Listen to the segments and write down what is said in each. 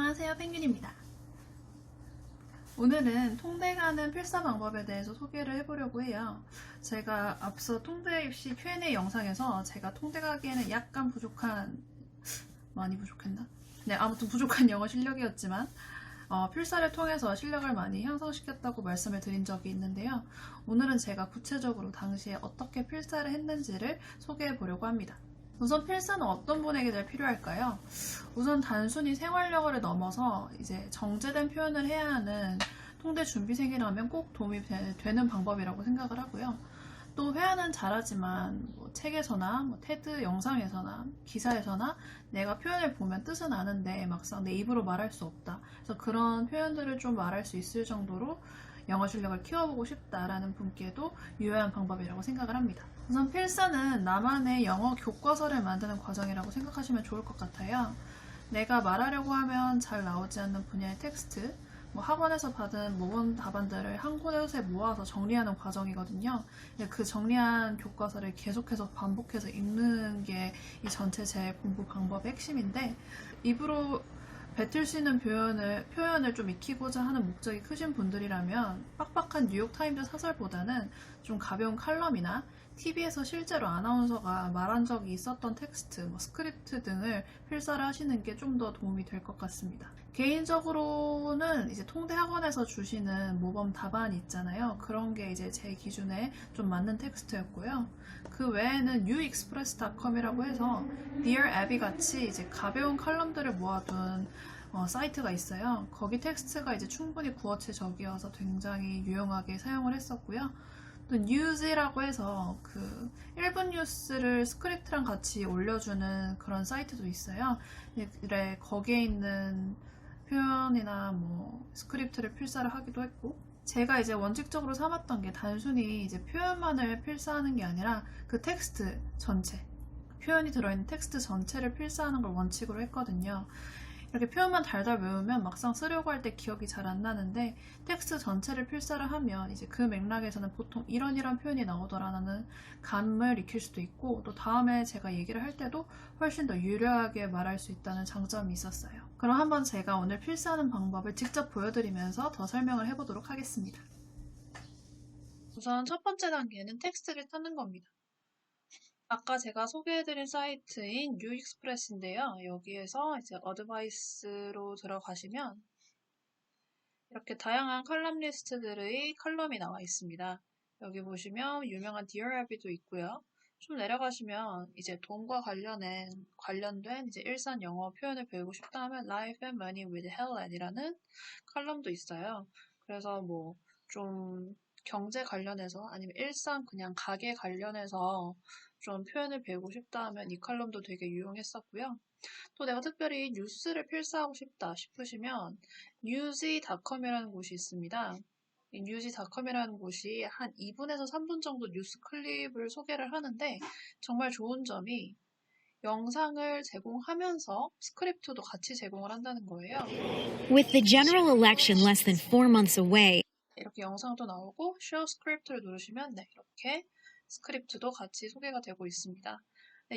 안녕하세요, 펭귄입니다. 오늘은 통대 가는 필사 방법에 대해서 소개를 해보려고 해요. 제가 앞서 통대 입시 Q&A 영상에서 제가 통대 가기에는 약간 많이 부족했나? 네, 아무튼 부족한 영어 실력이었지만 필사를 통해서 실력을 많이 향상시켰다고 말씀을 드린 적이 있는데요. 오늘은 제가 구체적으로 당시에 어떻게 필사를 했는지를 소개해 보려고 합니다. 우선 필사는 어떤 분에게 제일 필요할까요? 우선 단순히 생활영어를 넘어서 이제 정제된 표현을 해야 하는 통대 준비생이라면 꼭 도움이 되는 방법이라고 생각을 하고요. 또 회화는 잘하지만 책에서나 테드 영상에서나 기사에서나 내가 표현을 보면 뜻은 아는데 막상 내 입으로 말할 수 없다. 그래서 그런 표현들을 좀 말할 수 있을 정도로 영어 실력을 키워보고 싶다라는 분께도 유효한 방법이라고 생각을 합니다. 우선 필사는 나만의 영어 교과서를 만드는 과정이라고 생각하시면 좋을 것 같아요. 내가 말하려고 하면 잘 나오지 않는 분야의 텍스트, 학원에서 받은 모범 답안들을 한 곳에 모아서 정리하는 과정이거든요. 그 정리한 교과서를 계속해서 반복해서 읽는 게 이 전체 제 공부 방법의 핵심인데, 입으로 뱉을 수 있는 표현을 좀 익히고자 하는 목적이 크신 분들이라면 빡빡한 뉴욕타임즈 사설보다는 좀 가벼운 칼럼이나 TV에서 실제로 아나운서가 말한 적이 있었던 텍스트, 스크립트 등을 필사를 하시는 게 좀 더 도움이 될 것 같습니다. 개인적으로는 이제 통대 학원에서 주시는 모범 답안 있잖아요. 그런 게 이제 제 기준에 좀 맞는 텍스트였고요. 그 외에는 newexpress.com이라고 해서 Dear Abby 같이 이제 가벼운 칼럼들을 모아둔 사이트가 있어요. 거기 텍스트가 이제 충분히 구어체적이어서 굉장히 유용하게 사용을 했었고요. 또 뉴즈라고 해서 그 1분 뉴스를 스크립트랑 같이 올려주는 그런 사이트도 있어요. 거기에 있는 표현이나 스크립트를 필사를 하기도 했고, 제가 이제 원칙적으로 삼았던 게 단순히 이제 표현만을 필사하는 게 아니라 그 텍스트 전체, 표현이 들어있는 텍스트 전체를 필사하는 걸 원칙으로 했거든요. 이렇게 표현만 달달 외우면 막상 쓰려고 할 때 기억이 잘 안 나는데, 텍스트 전체를 필사를 하면 이제 그 맥락에서는 보통 이런 표현이 나오더라라는 감을 익힐 수도 있고, 또 다음에 제가 얘기를 할 때도 훨씬 더 유려하게 말할 수 있다는 장점이 있었어요. 그럼 한번 제가 오늘 필사하는 방법을 직접 보여드리면서 더 설명을 해보도록 하겠습니다. 우선 첫 번째 단계는 텍스트를 찾는 겁니다. 아까 제가 소개해드린 사이트인 뉴익스프레스인데요. 여기에서 이제 어드바이스로 들어가시면 이렇게 다양한 칼럼 리스트들의 칼럼이 나와 있습니다. 여기 보시면 유명한 Dear Abby도 있고요. 좀 내려가시면 이제 돈과 관련된 이제 일상 영어 표현을 배우고 싶다 하면 Life and Money with Helen이라는 칼럼도 있어요. 그래서 좀 경제 관련해서 아니면 일상 그냥 가게 관련해서 좀 표현을 배우고 싶다 하면 이 칼럼도 되게 유용했었고요. 또 내가 특별히 뉴스를 필사하고 싶다 싶으시면 newsy.com이라는 곳이 있습니다. 이 newsy.com이라는 곳이 한 2분에서 3분 정도 뉴스 클립을 소개를 하는데, 정말 좋은 점이 영상을 제공하면서 스크립트도 같이 제공을 한다는 거예요. With the general election less than 4 months away, 이렇게 영상도 나오고 Show Script를 누르시면 이렇게 스크립트도 같이 소개가 되고 있습니다.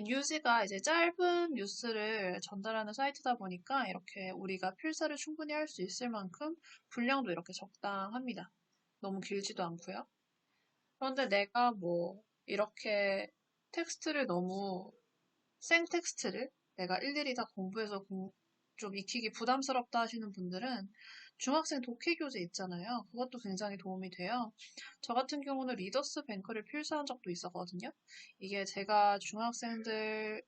뉴스가 이제 짧은 뉴스를 전달하는 사이트다 보니까 이렇게 우리가 필사를 충분히 할 수 있을 만큼 분량도 이렇게 적당합니다. 너무 길지도 않고요. 그런데 내가 이렇게 텍스트를 너무 생텍스트를 내가 일일이 다 공부해서 좀 익히기 부담스럽다 하시는 분들은 중학생 독해 교재 있잖아요. 그것도 굉장히 도움이 돼요. 저 같은 경우는 리더스 뱅크를 필사한 적도 있었거든요. 이게 제가 중학생들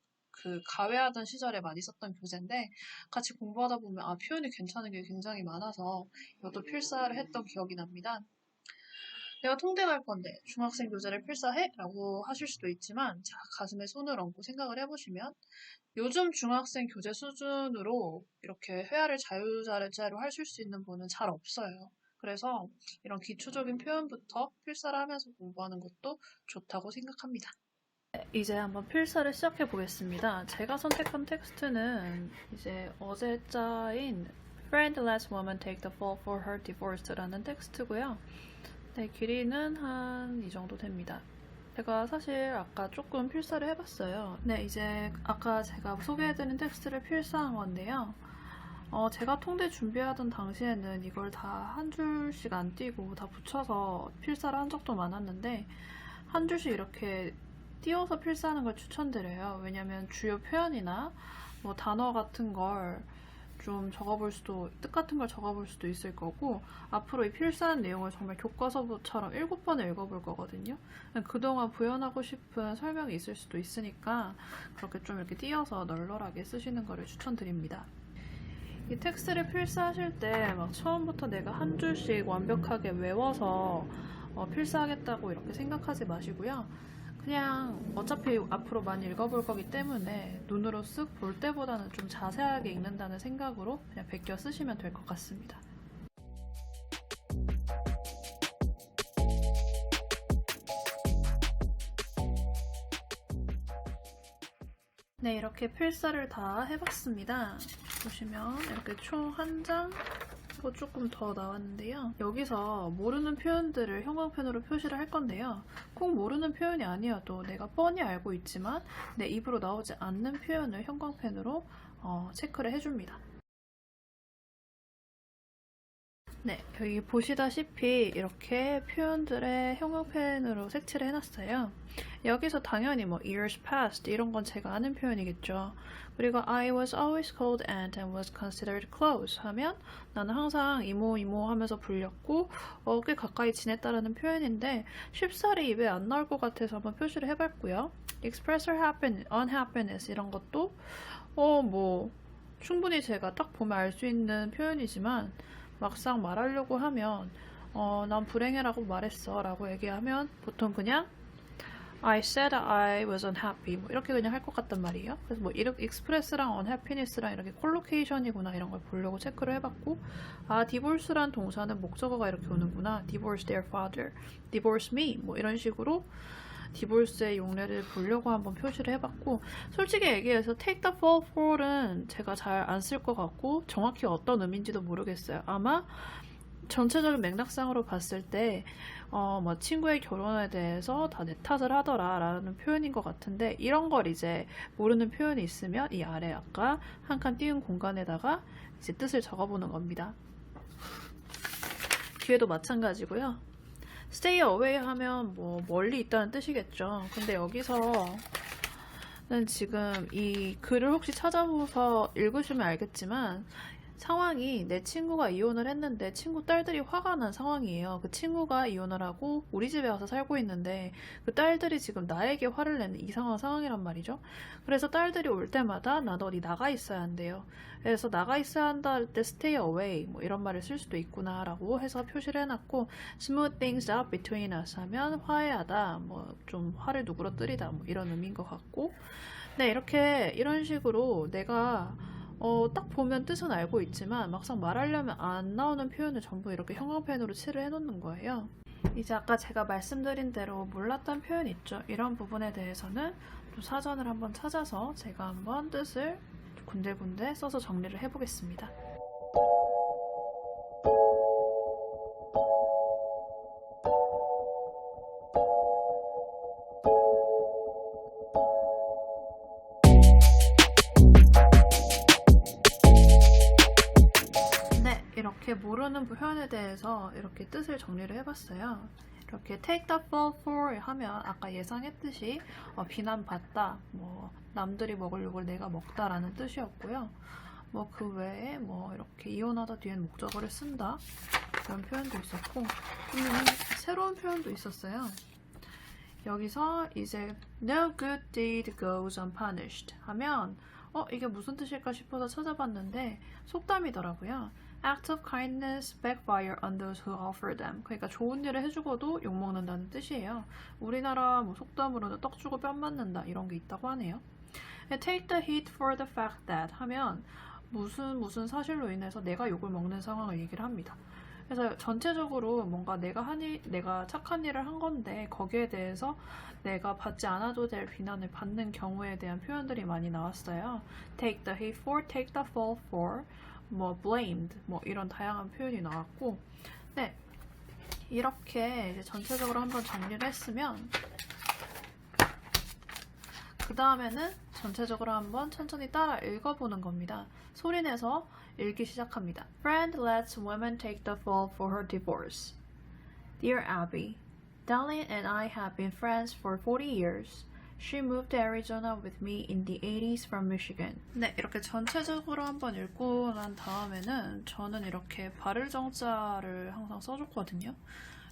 가외하던 시절에 많이 썼던 교재인데, 같이 공부하다 보면 표현이 괜찮은 게 굉장히 많아서 이것도 필사를 했던 기억이 납니다. 내가 통대 갈 건데 중학생 교재를 필사해? 라고 하실 수도 있지만, 가슴에 손을 얹고 생각을 해보시면 요즘 중학생 교재 수준으로 이렇게 회화를 자유자재로 하실 수 있는 분은 잘 없어요. 그래서 이런 기초적인 표현부터 필사를 하면서 공부하는 것도 좋다고 생각합니다. 이제 한번 필사를 시작해 보겠습니다. 제가 선택한 텍스트는 이제 어제자인 Friendless Woman Take the Fall for Her Divorce라는 텍스트고요. 길이는 한 이 정도 됩니다. 제가 사실 아까 조금 필사를 해봤어요. 이제 아까 제가 소개해드린 텍스트를 필사한 건데요. 제가 통대 준비하던 당시에는 이걸 다 한 줄씩 안 띄고 다 붙여서 필사를 한 적도 많았는데 한 줄씩 이렇게 띄워서 필사하는 걸 추천드려요. 왜냐면 주요 표현이나 뭐 단어 같은 걸 좀 적어볼 수도, 뜻 같은 걸 적어볼 수도 있을 거고, 앞으로 이 필사한 내용을 정말 교과서처럼 7번을 읽어볼 거거든요. 그동안 구현하고 싶은 설명이 있을 수도 있으니까 그렇게 좀 이렇게 띄어서 널널하게 쓰시는 거를 추천드립니다. 이 텍스트를 필사하실 때 막 처음부터 내가 한 줄씩 완벽하게 외워서 필사하겠다고 이렇게 생각하지 마시고요. 그냥 어차피 앞으로 많이 읽어볼 거기 때문에 눈으로 쓱 볼 때보다는 좀 자세하게 읽는다는 생각으로 그냥 베껴 쓰시면 될 것 같습니다. 네, 이렇게 필사를 다 해봤습니다. 보시면 이렇게 총 한 장, 조금 더 나왔는데요. 여기서 모르는 표현들을 형광펜으로 표시를 할 건데요. 꼭 모르는 표현이 아니어도 내가 뻔히 알고 있지만 내 입으로 나오지 않는 표현을 형광펜으로 체크를 해줍니다. 네, 여기 보시다시피 이렇게 표현들의 형광펜으로 색칠을 해놨어요. 여기서 당연히 뭐 years past 이런 건 제가 아는 표현이겠죠. 그리고 I was always called aunt and was considered close 하면 나는 항상 이모 하면서 불렸고 꽤 가까이 지냈다라는 표현인데 쉽사리 입에 안 나올 것 같아서 한번 표시를 해봤고요. express or unhappiness 이런 것도 뭐 충분히 제가 딱 보면 알 수 있는 표현이지만 막상 말하려고 하면 난 불행해라고 말했어 라고 얘기하면 보통 그냥 I said I was unhappy 뭐 이렇게 그냥 할 것 같단 말이에요. 그래서 뭐 express랑 unhappiness랑 이렇게 콜로케이션이구나 이런 걸 보려고 체크를 해봤고 divorce란 동사는 목적어가 이렇게 오는구나. divorce their father, divorce me 뭐 이런 식으로 디볼스의 용례를 보려고 한번 표시를 해봤고 솔직히 얘기해서 take the fall for은 제가 잘 안 쓸 것 같고 정확히 어떤 의미인지도 모르겠어요. 아마 전체적인 맥락상으로 봤을 때 뭐 친구의 결혼에 대해서 다 내 탓을 하더라 라는 표현인 것 같은데 이런 걸 이제 모르는 표현이 있으면 이 아래 아까 한 칸 띄운 공간에다가 이제 뜻을 적어보는 겁니다. 뒤에도 마찬가지고요. stay away 하면 뭐 멀리 있다는 뜻이겠죠. 근데 여기서는 지금 이 글을 혹시 찾아보서 읽으시면 알겠지만 상황이 내 친구가 이혼을 했는데 친구 딸들이 화가 난 상황이에요. 그 친구가 이혼을 하고 우리 집에 와서 살고 있는데 그 딸들이 지금 나에게 화를 내는 이상한 상황이란 말이죠. 그래서 딸들이 올 때마다 나도 어디 나가 있어야 한대요. 그래서 나가 있어야 한다 할 때 stay away 뭐 이런 말을 쓸 수도 있구나 라고 해서 표시를 해놨고 smooth things out between us 하면 화해하다 뭐 좀 화를 누그러뜨리다 뭐 이런 의미인 것 같고 네 이렇게 이런 식으로 내가 딱 보면 뜻은 알고 있지만 막상 말하려면 안 나오는 표현을 전부 이렇게 형광펜으로 칠을 해놓는 거예요. 이제 아까 제가 말씀드린 대로 몰랐던 표현 있죠. 이런 부분에 대해서는 또 사전을 한번 찾아서 제가 한번 뜻을 군데군데 써서 정리를 해보겠습니다. 이렇게 모르는 표현에 대해서 이렇게 뜻을 정리를 해봤어요. 이렇게 take the fall for 하면 아까 예상했듯이 비난받다, 뭐 남들이 먹을 욕을 내가 먹다라는 뜻이었고요. 뭐 그 외에 뭐 이렇게 이혼하다 뒤엔 목적어를 쓴다 이런 표현도 있었고 새로운 표현도 있었어요. 여기서 이제 no good deed goes unpunished 하면 이게 무슨 뜻일까 싶어서 찾아봤는데 속담이더라고요. Acts of kindness backfire on those who offer them. 그러니까 좋은 일을 해주고도 욕먹는다는 뜻이에요. 우리나라 뭐 속담으로는 떡 주고 뺨 맞는다 이런 게 있다고 하네요. Take the heat for the fact that 하면 무슨 사실로 인해서 내가 욕을 먹는 상황을 얘기를 합니다. 그래서 전체적으로 뭔가 내가 착한 일을 한 건데 거기에 대해서 내가 받지 않아도 될 비난을 받는 경우에 대한 표현들이 많이 나왔어요. Take the heat for, take the fall for, 뭐 blamed, 뭐 이런 다양한 표현이 나왔고, 네 이렇게 이제 전체적으로 한번 정리를 했으면 그 다음에는 전체적으로 한번 천천히 따라 읽어보는 겁니다. 소리내서 읽기 시작합니다. Friend lets women take the fall for her divorce. Dear Abby, Darlene and I have been friends for 40 years. She moved to Arizona with me in the 80s from Michigan. 네, 이렇게 전체적으로 한번 읽고 난 다음에는 저는 이렇게 발을 정자를 항상 써줬거든요.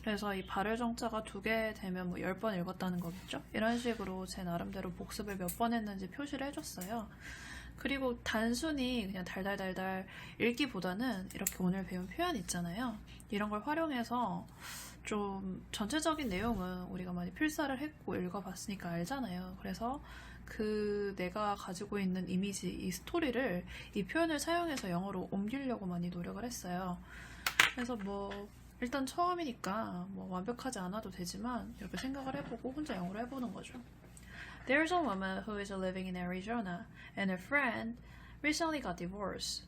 그래서 이 발을 정자가 2개 되면 뭐 10번 읽었다는 거겠죠? 이런 식으로 제 나름대로 복습을 몇 번 했는지 표시를 해줬어요. 그리고 단순히 그냥 달달달달 읽기보다는 이렇게 오늘 배운 표현 있잖아요. 이런 걸 활용해서 좀 전체적인 내용은 우리가 많이 필사를 했고 읽어봤으니까 알잖아요. 그래서 그 내가 가지고 있는 이미지, 이 스토리를 이 표현을 사용해서 영어로 옮기려고 많이 노력을 했어요. 그래서 뭐 일단 처음이니까 뭐 완벽하지 않아도 되지만 이렇게 생각을 해보고 혼자 영어로 해보는 거죠. There's a woman who is living in Arizona and her friend recently got divorced.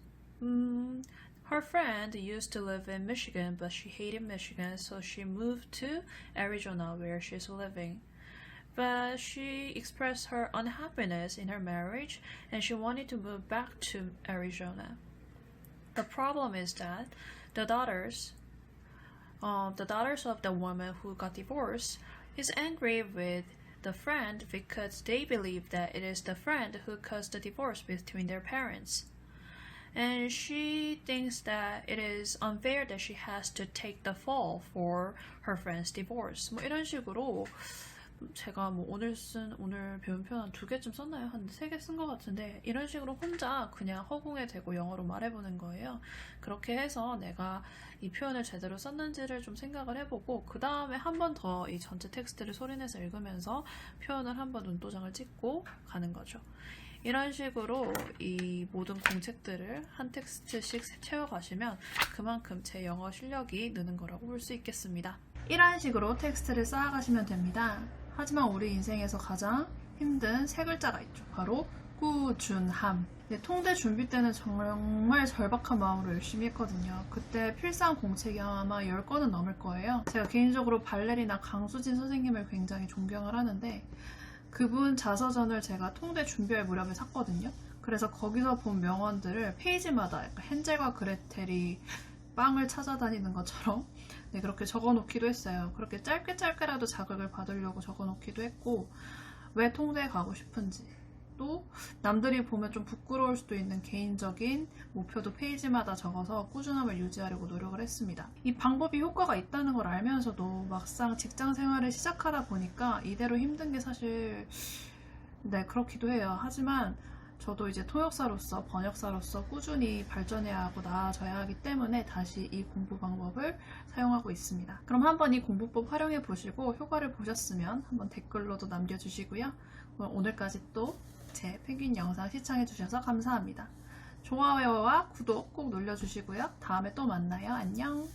Her friend used to live in Michigan, but she hated Michigan, so she moved to Arizona where she's living. But she expressed her unhappiness in her marriage and she wanted to move back to Arizona. The problem is that the daughters of the woman who got divorced is angry with the friend because they believe that it is the friend who caused the divorce between their parents. And she thinks that it is unfair that she has to take the fall for her friend's divorce. 뭐 이런 식으로 제가 뭐 오늘 배운 표현 한 2개쯤 썼나요? 한 3개 쓴 것 같은데 이런 식으로 혼자 그냥 허공에 대고 영어로 말해보는 거예요. 그렇게 해서 내가 이 표현을 제대로 썼는지를 좀 생각을 해보고 그 다음에 한 번 더 이 전체 텍스트를 소리내서 읽으면서 표현을 한 번 눈도장을 찍고 가는 거죠. 이런 식으로 이 모든 공책들을 한 텍스트씩 채워가시면 그만큼 제 영어 실력이 느는 거라고 볼 수 있겠습니다. 이런 식으로 텍스트를 쌓아가시면 됩니다. 하지만 우리 인생에서 가장 힘든 3글자가 있죠. 바로 꾸준함. 통대 준비 때는 정말 절박한 마음으로 열심히 했거든요. 그때 필사한 공책이 아마 10건은 넘을 거예요. 제가 개인적으로 발레리나 강수진 선생님을 굉장히 존경을 하는데 그분 자서전을 제가 통대 준비할 무렵에 샀거든요. 그래서 거기서 본 명언들을 페이지마다 약간 헨젤과 그레텔이 빵을 찾아다니는 것처럼 네, 그렇게 적어놓기도 했어요. 그렇게 짧게라도 자극을 받으려고 적어놓기도 했고 왜 통대에 가고 싶은지 또 남들이 보면 좀 부끄러울 수도 있는 개인적인 목표도 페이지마다 적어서 꾸준함을 유지하려고 노력을 했습니다. 이 방법이 효과가 있다는 걸 알면서도 막상 직장 생활을 시작하다 보니까 이대로 힘든 게 사실 네 그렇기도 해요. 하지만 저도 이제 통역사로서 번역사로서 꾸준히 발전해야 하고 나아져야 하기 때문에 다시 이 공부 방법을 사용하고 있습니다. 그럼 한번 이 공부법 활용해 보시고 효과를 보셨으면 한번 댓글로도 남겨주시고요. 오늘까지 또 제 펭귄 영상 시청해 주셔서 감사합니다. 좋아요와 구독 꼭 눌러주시고요. 다음에 또 만나요. 안녕.